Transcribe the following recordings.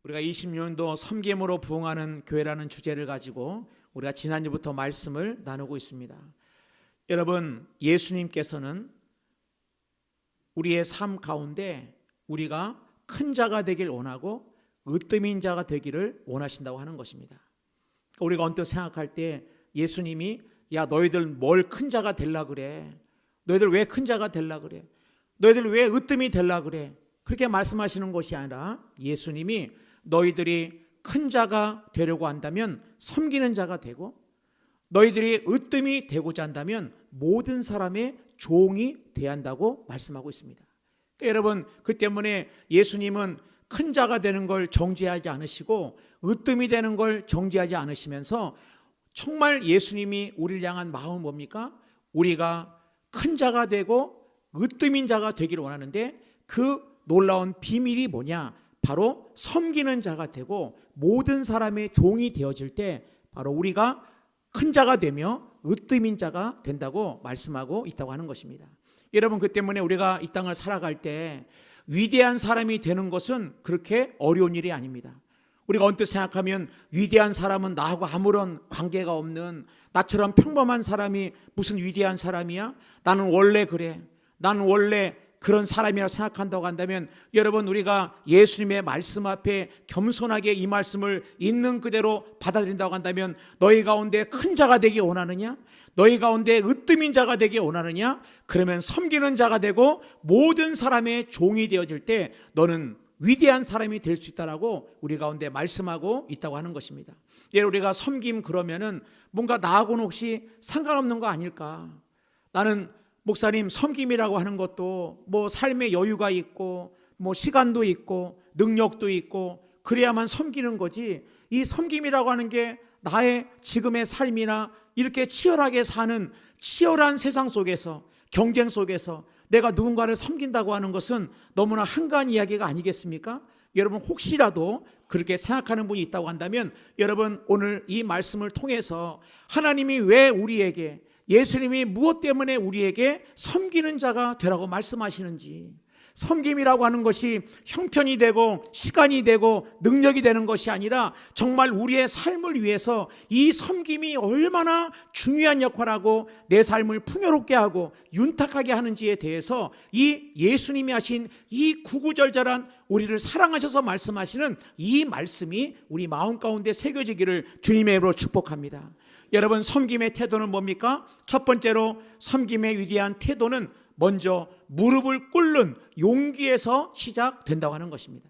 우리가 20년도 섬김으로 부흥하는 교회라는 주제를 가지고 우리가 지난주부터 말씀을 나누고 있습니다. 여러분, 예수님께서는 우리의 삶 가운데 우리가 큰 자가 되길 원하고 으뜸인 자가 되기를 원하신다고 하는 것입니다. 우리가 언뜻 생각할 때 예수님이 야 너희들 뭘 큰 자가 되려 그래? 너희들 왜 큰 자가 되려 그래? 너희들 왜 으뜸이 되려 그래? 그렇게 말씀하시는 것이 아니라 예수님이 너희들이 큰 자가 되려고 한다면 섬기는 자가 되고 너희들이 으뜸이 되고자 한다면 모든 사람의 종이 되어야 한다고 말씀하고 있습니다. 그러니까 여러분, 그 때문에 예수님은 큰 자가 되는 걸 정죄하지 않으시고 으뜸이 되는 걸 정죄하지 않으시면서 정말 예수님이 우리를 향한 마음은 뭡니까? 우리가 큰 자가 되고 으뜸인 자가 되기를 원하는데 그 놀라운 비밀이 뭐냐? 바로 섬기는 자가 되고 모든 사람의 종이 되어질 때 바로 우리가 큰 자가 되며 으뜸인 자가 된다고 말씀하고 있다고 하는 것입니다. 여러분, 그 때문에 우리가 이 땅을 살아갈 때 위대한 사람이 되는 것은 그렇게 어려운 일이 아닙니다. 우리가 언뜻 생각하면 위대한 사람은 나하고 아무런 관계가 없는 나처럼 평범한 사람이 무슨 위대한 사람이야? 나는 원래 그래. 나는 원래 그런 사람이라고 생각한다고 한다면 여러분, 우리가 예수님의 말씀 앞에 겸손하게 이 말씀을 있는 그대로 받아들인다고 한다면 너희 가운데 큰 자가 되기 원하느냐? 너희 가운데 으뜸인 자가 되기 원하느냐? 그러면 섬기는 자가 되고 모든 사람의 종이 되어질 때 너는 위대한 사람이 될 수 있다라고 우리 가운데 말씀하고 있다고 하는 것입니다. 예를 우리가 섬김 그러면은 뭔가 나하고는 혹시 상관없는 거 아닐까? 나는 목사님 섬김이라고 하는 것도 뭐 삶의 여유가 있고 뭐 시간도 있고 능력도 있고 그래야만 섬기는 거지, 이 섬김이라고 하는 게 나의 지금의 삶이나 이렇게 치열하게 사는 치열한 세상 속에서 경쟁 속에서 내가 누군가를 섬긴다고 하는 것은 너무나 한가한 이야기가 아니겠습니까? 여러분, 혹시라도 그렇게 생각하는 분이 있다고 한다면 여러분, 오늘 이 말씀을 통해서 하나님이 왜 우리에게, 예수님이 무엇 때문에 우리에게 섬기는 자가 되라고 말씀하시는지, 섬김이라고 하는 것이 형편이 되고 시간이 되고 능력이 되는 것이 아니라 정말 우리의 삶을 위해서 이 섬김이 얼마나 중요한 역할하고 내 삶을 풍요롭게 하고 윤탁하게 하는지에 대해서 이 예수님이 하신 이 구구절절한 우리를 사랑하셔서 말씀하시는 이 말씀이 우리 마음 가운데 새겨지기를 주님의 이름으로 축복합니다. 여러분, 섬김의 태도는 뭡니까? 첫 번째로 섬김의 위대한 태도는 먼저 무릎을 꿇는 용기에서 시작된다고 하는 것입니다.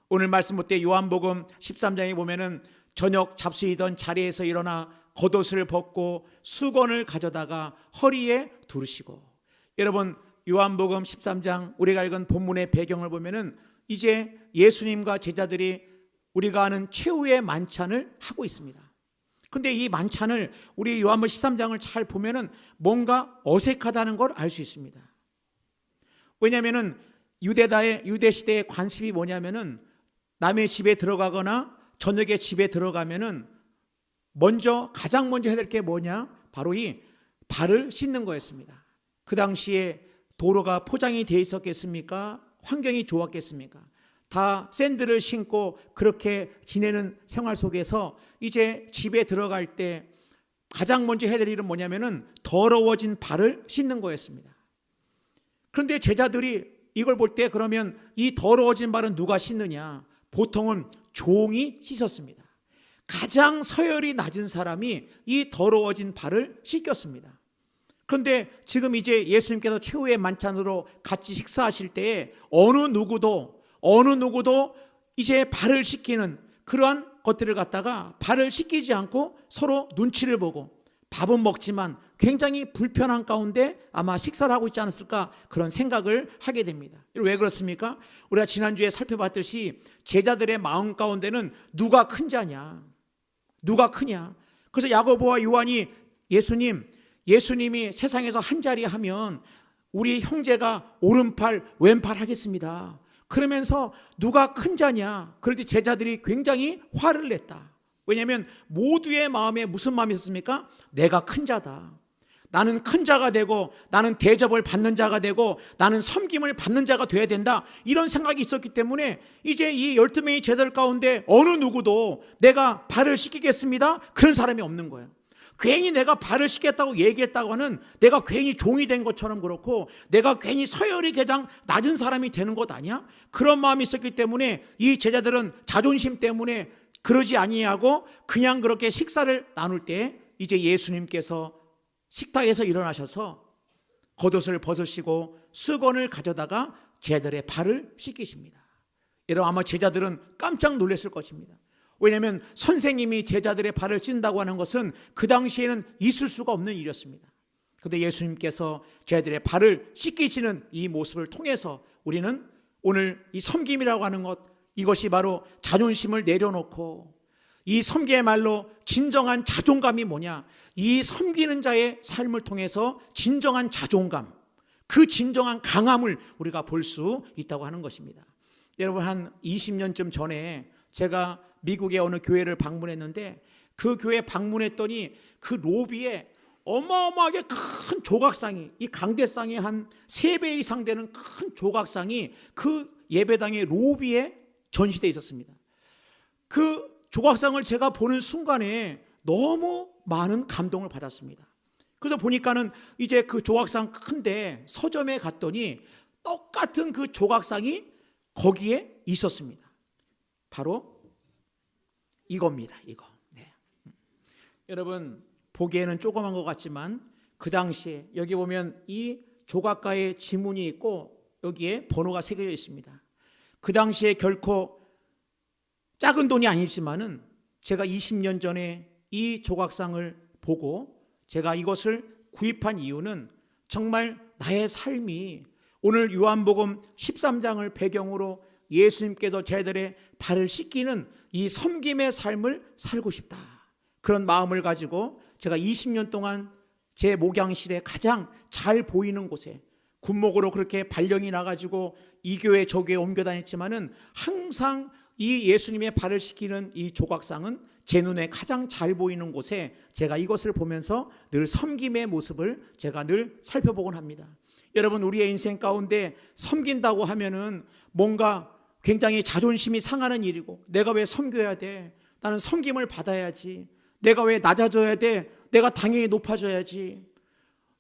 오늘 말씀 볼 때 요한복음 13장에 보면은 저녁 잡수이던 자리에서 일어나 겉옷을 벗고 수건을 가져다가 허리에 두르시고, 여러분, 요한복음 13장 우리가 읽은 본문의 배경을 보면은 이제 예수님과 제자들이 우리가 아는 최후의 만찬을 하고 있습니다. 근데 이 만찬을 우리 요한복음 13장을 잘 보면은 뭔가 어색하다는 걸 알 수 있습니다. 왜냐하면은 유대 시대의 관습이 뭐냐면은 남의 집에 들어가거나 저녁에 집에 들어가면은 가장 먼저 해야 될 게 뭐냐? 바로 이 발을 씻는 거였습니다. 그 당시에 도로가 포장이 돼 있었겠습니까? 환경이 좋았겠습니까? 다 샌들을 신고 그렇게 지내는 생활 속에서 이제 집에 들어갈 때 가장 먼저 해야 될 일은 뭐냐면은 더러워진 발을 씻는 거였습니다. 그런데 제자들이 이걸 볼 때 그러면 이 더러워진 발은 누가 씻느냐? 보통은 종이 씻었습니다. 가장 서열이 낮은 사람이 이 더러워진 발을 씻겼습니다. 그런데 지금 이제 예수님께서 최후의 만찬으로 같이 식사하실 때에 어느 누구도 이제 발을 씻기는 그러한 것들을 갖다가 발을 씻기지 않고 서로 눈치를 보고 밥은 먹지만 굉장히 불편한 가운데 아마 식사를 하고 있지 않았을까, 그런 생각을 하게 됩니다. 왜 그렇습니까? 우리가 지난주에 살펴봤듯이 제자들의 마음 가운데는 누가 큰 자냐, 누가 크냐. 그래서 야고보와 요한이 예수님이 세상에서 한 자리 하면 우리 형제가 오른팔 왼팔 하겠습니다. 그러면서 누가 큰 자냐. 그럴 때 제자들이 굉장히 화를 냈다. 왜냐하면 모두의 마음에 무슨 마음이 있었습니까? 내가 큰 자다. 나는 큰 자가 되고 나는 대접을 받는 자가 되고 나는 섬김을 받는 자가 돼야 된다, 이런 생각이 있었기 때문에 이제 이 12명의 제자들 가운데 어느 누구도 내가 발을 씻기겠습니다 그런 사람이 없는 거예요. 괜히 내가 발을 씻겠다고 얘기했다고 하는 내가 괜히 종이 된 것처럼 그렇고 내가 괜히 서열이 가장 낮은 사람이 되는 것 아니야? 그런 마음이 있었기 때문에 이 제자들은 자존심 때문에 그러지 아니하고 그냥 그렇게 식사를 나눌 때 이제 예수님께서 식탁에서 일어나셔서 겉옷을 벗으시고 수건을 가져다가 제자들의 발을 씻기십니다. 여러분, 아마 제자들은 깜짝 놀랐을 것입니다. 왜냐하면 선생님이 제자들의 발을 씻는다고 하는 것은 그 당시에는 있을 수가 없는 일이었습니다. 그런데 예수님께서 제자들의 발을 씻기시는 이 모습을 통해서 우리는 오늘 이 섬김이라고 하는 것, 이것이 바로 자존심을 내려놓고, 이 섬김의 말로 진정한 자존감이 뭐냐, 이 섬기는 자의 삶을 통해서 진정한 자존감, 그 진정한 강함을 우리가 볼 수 있다고 하는 것입니다. 여러분, 한 20년쯤 전에 제가 미국의 어느 교회를 방문했는데 그 교회 방문했더니 그 로비에 어마어마하게 큰 조각상이, 이 강대상의 한 3배 이상 되는 큰 조각상이 그 예배당의 로비에 전시되어 있었습니다. 그 조각상을 제가 보는 순간에 너무 많은 감동을 받았습니다. 그래서 보니까는 이제 그 조각상 큰데 서점에 갔더니 똑같은 그 조각상이 거기에 있었습니다. 바로 이겁니다. 이거. 네. 여러분, 보기에는 조그만 것 같지만 그 당시에 여기 보면 이 조각가의 지문이 있고 여기에 번호가 새겨져 있습니다. 그 당시에 결코 작은 돈이 아니지만은 제가 20년 전에 이 조각상을 보고 제가 이것을 구입한 이유는 정말 나의 삶이 오늘 요한복음 13장을 배경으로 예수님께서 제자들의 발을 씻기는 이 섬김의 삶을 살고 싶다, 그런 마음을 가지고 제가 20년 동안 제 목양실에 가장 잘 보이는 곳에 군목으로 그렇게 발령이 나가지고 이 교회 저 교회 옮겨 다녔지만은 항상 이 예수님의 발을 씻기는 이 조각상은 제 눈에 가장 잘 보이는 곳에 제가 이것을 보면서 늘 섬김의 모습을 제가 늘 살펴보곤 합니다. 여러분, 우리의 인생 가운데 섬긴다고 하면은 뭔가 굉장히 자존심이 상하는 일이고, 내가 왜 섬겨야 돼? 나는 섬김을 받아야지. 내가 왜 낮아져야 돼? 내가 당연히 높아져야지.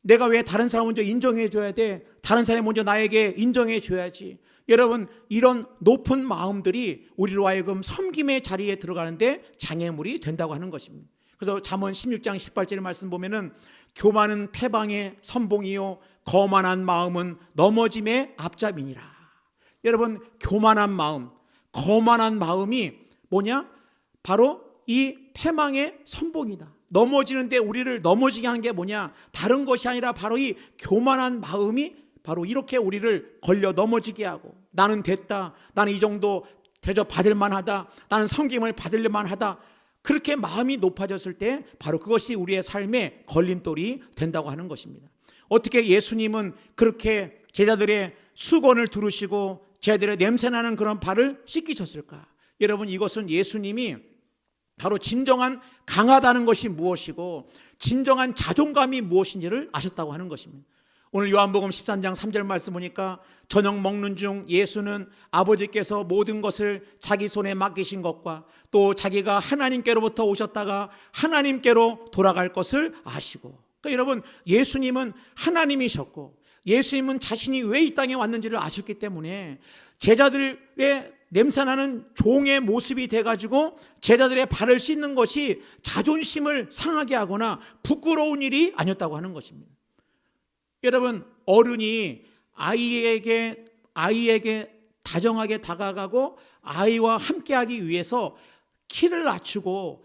내가 왜 다른 사람 먼저 인정해 줘야 돼? 다른 사람이 먼저 나에게 인정해 줘야지. 여러분, 이런 높은 마음들이 우리로 하여금 섬김의 자리에 들어가는데 장애물이 된다고 하는 것입니다. 그래서 잠언 16장 18절의 말씀 보면은 교만은 패방의 선봉이요 거만한 마음은 넘어짐의 앞잡이니라. 여러분, 교만한 마음, 거만한 마음이 뭐냐? 바로 이 패망의 선봉이다. 넘어지는데 우리를 넘어지게 하는 게 뭐냐? 다른 것이 아니라 바로 이 교만한 마음이 바로 이렇게 우리를 걸려 넘어지게 하고, 나는 됐다, 나는 이 정도 대접 받을 만하다, 나는 섬김을 받을 만하다, 그렇게 마음이 높아졌을 때 바로 그것이 우리의 삶의 걸림돌이 된다고 하는 것입니다. 어떻게 예수님은 그렇게 제자들의 수건을 두르시고 제자들의 냄새나는 그런 발을 씻기셨을까? 여러분, 이것은 예수님이 바로 진정한 강하다는 것이 무엇이고 진정한 자존감이 무엇인지를 아셨다고 하는 것입니다. 오늘 요한복음 13장 3절 말씀 보니까 저녁 먹는 중 예수는 아버지께서 모든 것을 자기 손에 맡기신 것과 또 자기가 하나님께로부터 오셨다가 하나님께로 돌아갈 것을 아시고, 그러니까 여러분, 예수님은 하나님이셨고 예수님은 자신이 왜 이 땅에 왔는지를 아셨기 때문에 제자들의 냄새나는 종의 모습이 돼가지고 제자들의 발을 씻는 것이 자존심을 상하게 하거나 부끄러운 일이 아니었다고 하는 것입니다. 여러분, 어른이 아이에게 다정하게 다가가고 아이와 함께하기 위해서 키를 낮추고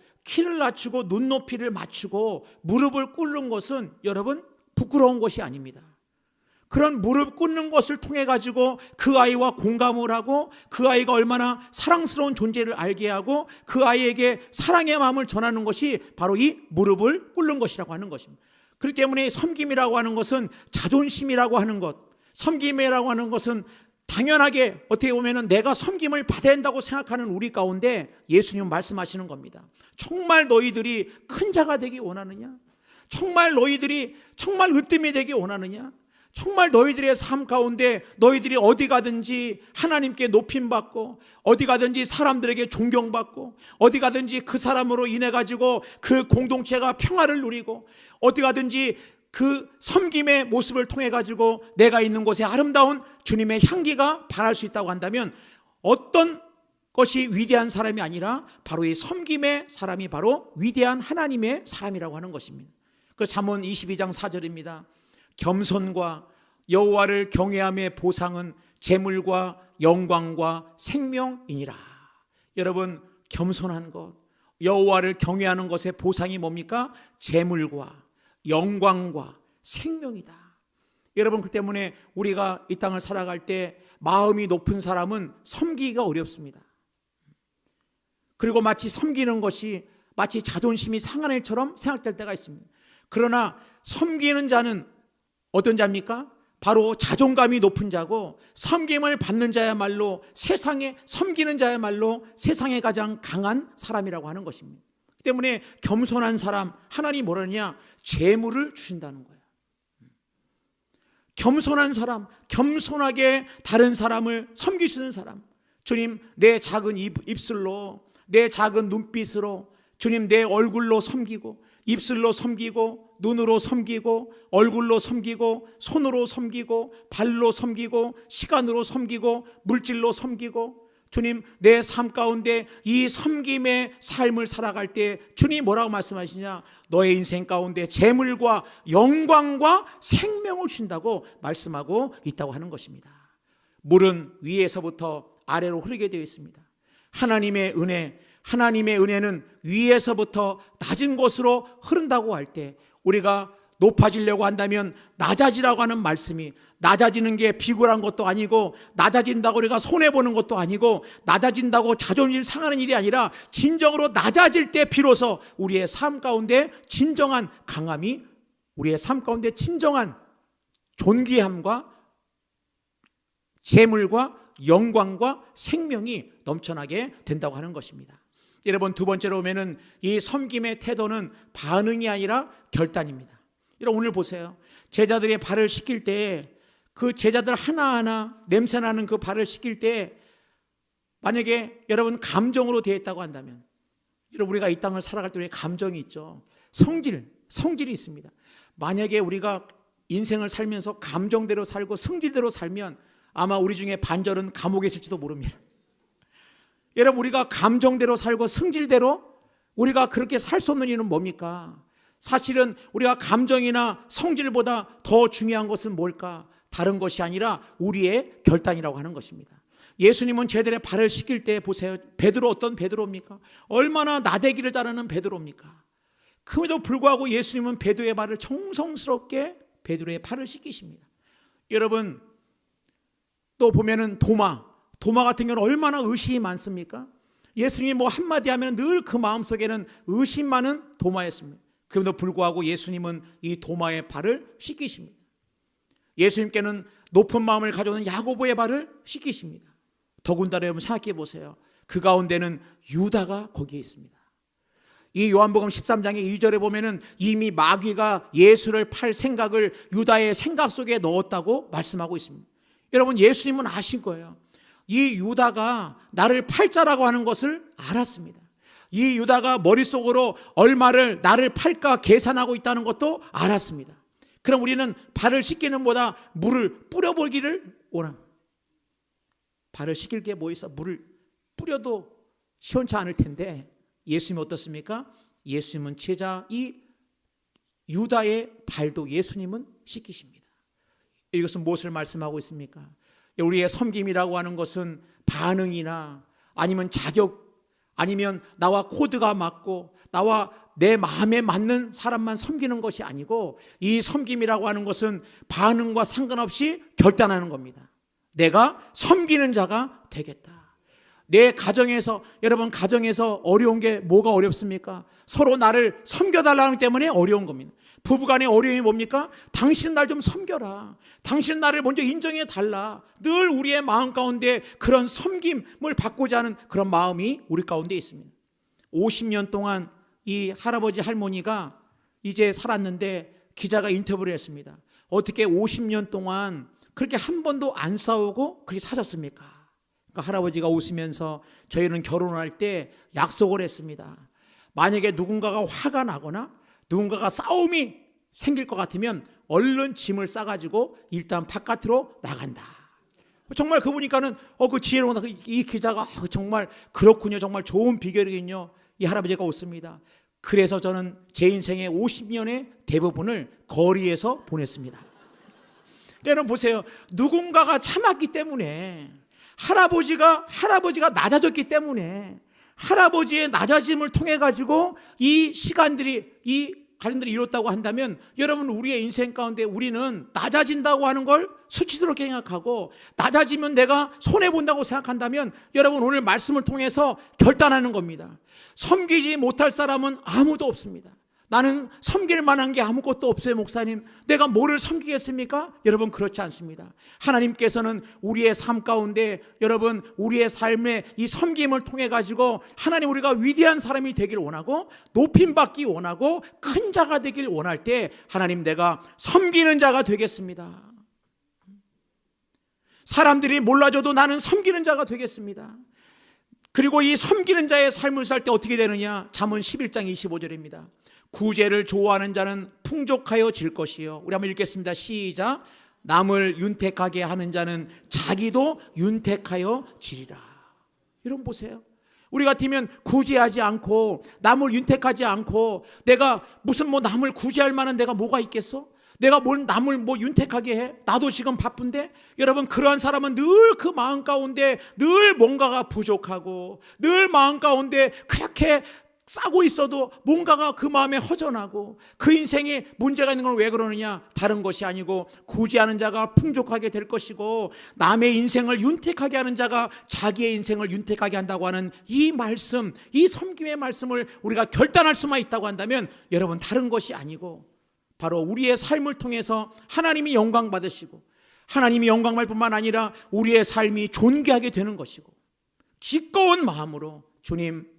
눈높이를 맞추고 무릎을 꿇는 것은 여러분 부끄러운 것이 아닙니다. 그런 무릎 꿇는 것을 통해 가지고 그 아이와 공감을 하고 그 아이가 얼마나 사랑스러운 존재를 알게 하고 그 아이에게 사랑의 마음을 전하는 것이 바로 이 무릎을 꿇는 것이라고 하는 것입니다. 그렇기 때문에 섬김이라고 하는 것은 자존심이라고 하는 것, 섬김이라고 하는 것은 당연하게 어떻게 보면 내가 섬김을 받아야 한다고 생각하는 우리 가운데 예수님은 말씀하시는 겁니다. 정말 너희들이 큰 자가 되기 원하느냐? 정말 너희들이 정말 으뜸이 되기 원하느냐? 정말 너희들의 삶 가운데 너희들이 어디 가든지 하나님께 높임받고, 어디 가든지 사람들에게 존경받고, 어디 가든지 그 사람으로 인해 가지고 그 공동체가 평화를 누리고, 어디 가든지 그 섬김의 모습을 통해 가지고 내가 있는 곳에 아름다운 주님의 향기가 발할 수 있다고 한다면, 어떤 것이 위대한 사람이 아니라 바로 이 섬김의 사람이 바로 위대한 하나님의 사람이라고 하는 것입니다. 그 잠언 22장 4절입니다. 겸손과 여호와를 경외함의 보상은 재물과 영광과 생명이니라. 여러분, 겸손한 것, 여호와를 경외하는 것의 보상이 뭡니까? 재물과 영광과 생명이다. 여러분, 그 때문에 우리가 이 땅을 살아갈 때 마음이 높은 사람은 섬기기가 어렵습니다. 그리고 마치 섬기는 것이 마치 자존심이 상한 일처럼 생각될 때가 있습니다. 그러나 섬기는 자는 어떤 자입니까? 바로 자존감이 높은 자고, 섬김을 받는 자야말로 세상에, 섬기는 자야말로 세상에 가장 강한 사람이라고 하는 것입니다. 그 때문에 겸손한 사람, 하나님이 뭐라냐? 재물을 주신다는 거예요. 겸손한 사람, 겸손하게 다른 사람을 섬기시는 사람. 주님, 내 작은 입술로, 내 작은 눈빛으로, 주님 내 얼굴로 섬기고, 입술로 섬기고, 눈으로 섬기고, 얼굴로 섬기고, 손으로 섬기고, 발로 섬기고, 시간으로 섬기고, 물질로 섬기고, 주님 내 삶 가운데 이 섬김의 삶을 살아갈 때 주님 뭐라고 말씀하시냐? 너의 인생 가운데 재물과 영광과 생명을 주신다고 말씀하고 있다고 하는 것입니다. 물은 위에서부터 아래로 흐르게 되어 있습니다. 하나님의 은혜는 위에서부터 낮은 곳으로 흐른다고 할 때, 우리가 높아지려고 한다면 낮아지라고 하는 말씀이, 낮아지는 게 비굴한 것도 아니고, 낮아진다고 우리가 손해보는 것도 아니고, 낮아진다고 자존심 상하는 일이 아니라 진정으로 낮아질 때 비로소 우리의 삶 가운데 진정한 강함이, 우리의 삶 가운데 진정한 존귀함과 재물과 영광과 생명이 넘쳐나게 된다고 하는 것입니다. 여러분, 두 번째로 보면은 이 섬김의 태도는 반응이 아니라 결단입니다. 여러분, 오늘 보세요. 제자들의 발을 씻길 때, 그 제자들 하나하나 냄새나는 그 발을 씻길 때, 만약에 여러분 감정으로 되어 있다고 한다면, 여러분 우리가 이 땅을 살아갈 때 우리의 감정이 있죠. 성질이 있습니다. 만약에 우리가 인생을 살면서 감정대로 살고 성질대로 살면 아마 우리 중에 반절은 감옥에 있을지도 모릅니다. 여러분, 우리가 감정대로 살고 성질대로 우리가 그렇게 살 수 없는 이유는 뭡니까? 사실은 우리가 감정이나 성질보다 더 중요한 것은 뭘까? 다른 것이 아니라 우리의 결단이라고 하는 것입니다. 예수님은 제들의 발을 씻길 때 보세요. 베드로, 어떤 베드로입니까? 얼마나 나대기를 따르는 베드로입니까? 그럼에도 불구하고 예수님은 베드로의 발을 정성스럽게 베드로의 발을 씻기십니다. 여러분, 또 보면은 도마 같은 경우는 얼마나 의심이 많습니까? 예수님이 뭐 한마디 하면 늘 그 마음속에는 의심 많은 도마였습니다. 그럼에도 불구하고 예수님은 이 도마의 발을 씻기십니다. 예수님께는 높은 마음을 가져오는 야고보의 발을 씻기십니다. 더군다나 여러분 생각해 보세요. 그 가운데는 유다가 거기에 있습니다. 이 요한복음 13장의 2절에 보면은 이미 마귀가 예수를 팔 생각을 유다의 생각 속에 넣었다고 말씀하고 있습니다. 여러분, 예수님은 아신 거예요. 이 유다가 나를 팔 자라고 하는 것을 알았습니다. 이 유다가 머릿속으로 얼마를 나를 팔까 계산하고 있다는 것도 알았습니다. 그럼 우리는 발을 씻기는 보다 물을 뿌려보기를 원합니다. 발을 씻길 게 뭐 있어? 물을 뿌려도 시원치 않을 텐데, 예수님은 어떻습니까? 예수님은 제자 이 유다의 발도 예수님은 씻기십니다. 이것은 무엇을 말씀하고 있습니까? 우리의 섬김이라고 하는 것은 반응이나 아니면 자격, 아니면 나와 코드가 맞고 나와 내 마음에 맞는 사람만 섬기는 것이 아니고, 이 섬김이라고 하는 것은 반응과 상관없이 결단하는 겁니다. 내가 섬기는 자가 되겠다. 내 가정에서, 여러분 가정에서 어려운 게 뭐가 어렵습니까? 서로 나를 섬겨달라는 때문에 어려운 겁니다. 부부간의 어려움이 뭡니까? 당신 날 좀 섬겨라. 당신 나를 먼저 인정해 달라. 늘 우리의 마음 가운데 그런 섬김을 받고자 하는 그런 마음이 우리 가운데 있습니다. 50년 동안 이 할아버지 할머니가 이제 살았는데 기자가 인터뷰를 했습니다. 어떻게 50년 동안 그렇게 한 번도 안 싸우고 그렇게 사셨습니까? 그러니까 할아버지가 웃으면서 저희는 결혼할 때 약속을 했습니다. 만약에 누군가가 화가 나거나 누군가가 싸움이 생길 것 같으면 얼른 짐을 싸가지고 일단 바깥으로 나간다. 정말 그 보니까는 그 지혜로운 이 기자가 정말 그렇군요. 정말 좋은 비결이군요. 이 할아버지가 웃습니다. 그래서 저는 제 인생의 50년의 대부분을 거리에서 보냈습니다. 여러분 보세요. 누군가가 참았기 때문에 할아버지가 낮아졌기 때문에 할아버지의 낮아짐을 통해 가지고 이 시간들이 이 가정들이 이뤘다고 한다면 여러분 우리의 인생 가운데 우리는 낮아진다고 하는 걸 수치스럽게 생각하고 낮아지면 내가 손해본다고 생각한다면 여러분 오늘 말씀을 통해서 결단하는 겁니다. 섬기지 못할 사람은 아무도 없습니다. 나는 섬길 만한 게 아무것도 없어요, 목사님. 내가 뭐를 섬기겠습니까? 여러분 그렇지 않습니다. 하나님께서는 우리의 삶 가운데 여러분 우리의 삶의 이 섬김을 통해 가지고 하나님 우리가 위대한 사람이 되길 원하고 높임받기 원하고 큰 자가 되길 원할 때 하나님 내가 섬기는 자가 되겠습니다. 사람들이 몰라줘도 나는 섬기는 자가 되겠습니다. 그리고 이 섬기는 자의 삶을 살 때 어떻게 되느냐? 잠언 11장 25절입니다. 구제를 좋아하는 자는 풍족하여 질 것이요. 우리 한번 읽겠습니다. 시작. 남을 윤택하게 하는 자는 자기도 윤택하여 지리라. 여러분 보세요. 우리 같으면 구제하지 않고 남을 윤택하지 않고 내가 무슨 남을 구제할 만한 내가 뭐가 있겠어? 내가 남을 윤택하게 해? 나도 지금 바쁜데? 여러분 그러한 사람은 늘 그 마음 가운데 늘 뭔가가 부족하고 늘 마음 가운데 그렇게 싸고 있어도 뭔가가 그 마음에 허전하고 그 인생에 문제가 있는 건 왜 그러느냐? 다른 것이 아니고 구제하는 자가 풍족하게 될 것이고 남의 인생을 윤택하게 하는 자가 자기의 인생을 윤택하게 한다고 하는 이 말씀, 이 섬김의 말씀을 우리가 결단할 수만 있다고 한다면 여러분 다른 것이 아니고 바로 우리의 삶을 통해서 하나님이 영광 받으시고 하나님이 영광 받을 뿐만 아니라 우리의 삶이 존귀하게 되는 것이고 기꺼운 마음으로 주님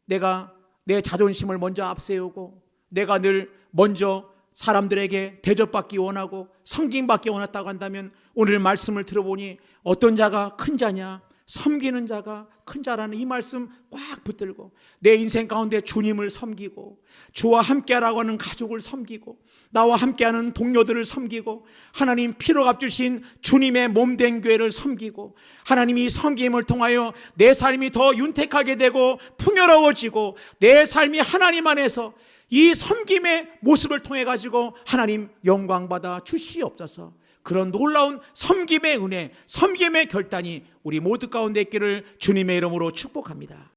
내가 내 자존심을 먼저 앞세우고 내가 늘 먼저 사람들에게 대접받기 원하고 섬김받기 원했다고 한다면 오늘 말씀을 들어보니 어떤 자가 큰 자냐? 섬기는 자가 큰 자라는 이 말씀 꽉 붙들고 내 인생 가운데 주님을 섬기고 주와 함께하라고 하는 가족을 섬기고 나와 함께하는 동료들을 섬기고 하나님 피로 값주신 주님의 몸된 교회를 섬기고 하나님이 섬김을 통하여 내 삶이 더 윤택하게 되고 풍요로워지고 내 삶이 하나님 안에서 이 섬김의 모습을 통해 가지고 하나님 영광받아 주시옵소서. 그런 놀라운 섬김의 은혜, 섬김의 결단이 우리 모두 가운데 있기를 주님의 이름으로 축복합니다.